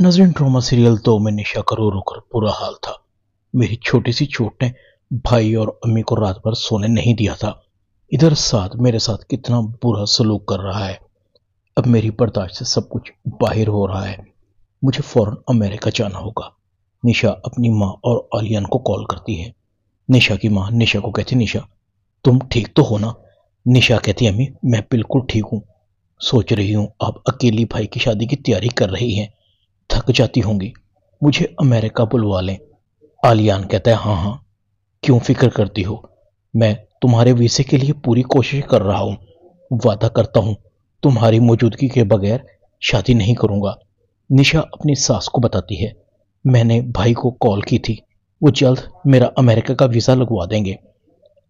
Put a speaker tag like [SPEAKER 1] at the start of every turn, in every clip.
[SPEAKER 1] नजरीन drama serial 2 में निशा का रो रो कर बुरा हाल था। मेरी छोटी सी चोट ने भाई और अम्मी को रात भर सोने नहीं दिया था। इधर साथ मेरे साथ कितना बुरा सलूक कर रहा है। अब मेरी बर्दाश्त से सब कुछ बाहर हो रहा है। मुझे फौरन अमेरिका जाना होगा। निशा अपनी माँ और आलियान को कॉल करती है। निशा की माँ निशा को कहती, निशा तुम ठीक तो हो ना? निशा कहती, अम्मी मैं बिल्कुल ठीक हूँ। सोच रही हूँ आप अकेली भाई की शादी की तैयारी कर रही हैं, थक जाती होंगी, मुझे अमेरिका बुलवा लें। आलियान कहता है, हाँ हाँ क्यों फिक्र करती हो, मैं तुम्हारे वीजे के लिए पूरी कोशिश कर रहा हूँ। वादा करता हूँ तुम्हारी मौजूदगी के बगैर शादी नहीं करूँगा। निशा अपनी सास को बताती है, मैंने भाई को कॉल की थी, वो जल्द मेरा अमेरिका का वीज़ा लगवा देंगे।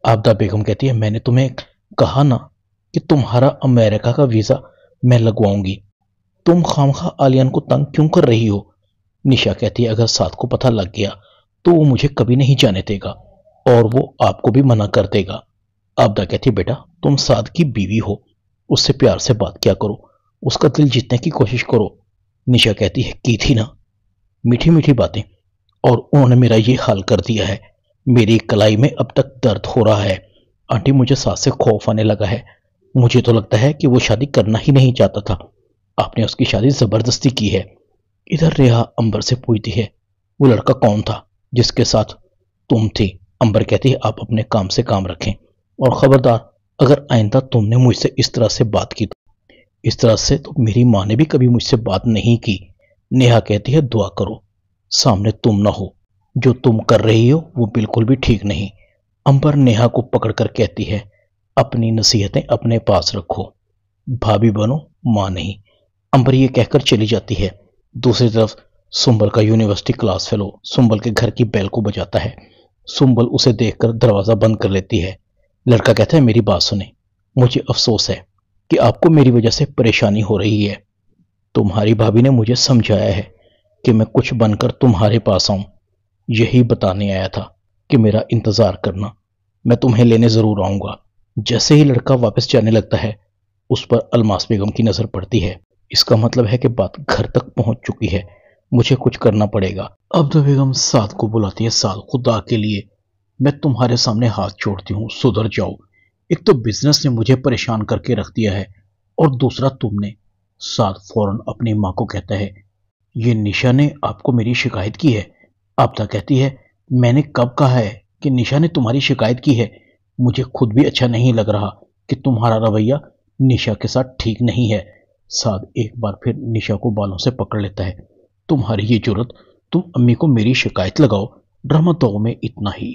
[SPEAKER 1] आबदा बेगम कहती है, मैंने तुम्हें कहा ना कि तुम्हारा अमेरिका का वीज़ा मैं लगवाऊंगी। तुम खामखा आलियान को तंग क्यों कर रही हो? निशा कहती है, अगर साथ को पता लग गया तो वो मुझे कभी नहीं जाने देगा और वो आपको भी मना कर देगा। आबदा कहती है, बेटा तुम साथ की बीवी हो, उससे प्यार से बात क्या करो, उसका दिल जीतने की कोशिश करो। निशा कहती है, की थी ना मीठी मीठी बातें और उन्होंने मेरा ये हाल कर दिया है। मेरी कलाई में अब तक दर्द हो रहा है। आंटी मुझे साथ से खौफ आने लगा है। मुझे तो लगता है कि वो शादी करना ही नहीं चाहता था, आपने उसकी शादी जबरदस्ती की है। इधर रेहा अंबर से पूछती है, वो लड़का कौन था जिसके साथ तुम थी? अंबर कहती है, आप अपने काम से काम रखें और खबरदार अगर आइंदा तुमने मुझसे इस तरह से बात की तो। इस तरह से तो मेरी माँ ने भी कभी मुझसे बात नहीं की। नेहा कहती है, दुआ करो सामने तुम ना हो, जो तुम कर रही हो वो बिल्कुल भी ठीक नहीं। अंबर नेहा को पकड़कर कहती है, अपनी नसीहतें अपने पास रखो, भाभी बनो माँ नहीं। अंबर ये कहकर चली जाती है। दूसरी तरफ सुंबल का यूनिवर्सिटी क्लास फेलो सुंबल के घर की बेल को बजाता है। सुंबल उसे देखकर दरवाजा बंद कर लेती है। लड़का कहता है, मेरी बात सुने, मुझे अफसोस है कि आपको मेरी वजह से परेशानी हो रही है। तुम्हारी भाभी ने मुझे समझाया है कि मैं कुछ बनकर तुम्हारे पास आऊं, यही बताने आया था कि मेरा इंतजार करना, मैं तुम्हें लेने जरूर आऊंगा। जैसे ही लड़का वापस जाने लगता है उस पर अलमास बेगम की नजर पड़ती है। इसका मतलब है कि बात घर तक पहुंच चुकी है, मुझे कुछ करना पड़ेगा। अब्दा बेगम साद को बुलाती है, साद खुदा के लिए मैं तुम्हारे सामने हाथ जोड़ती हूँ, सुधर जाओ। एक तो बिजनेस ने मुझे परेशान करके रख दिया है और दूसरा तुमने। साद फौरन अपनी माँ को कहता है, ये निशा ने आपको मेरी शिकायत की है? आबदा कहती है, मैंने कब कहा है कि निशा ने तुम्हारी शिकायत की है? मुझे खुद भी अच्छा नहीं लग रहा कि तुम्हारा रवैया निशा के साथ ठीक नहीं है। साद एक बार फिर निशा को बालों से पकड़ लेता है, तुम्हारी ये जुर्रत, तुम अम्मी को मेरी शिकायत लगाओ। ड्रामा 2 में इतना ही।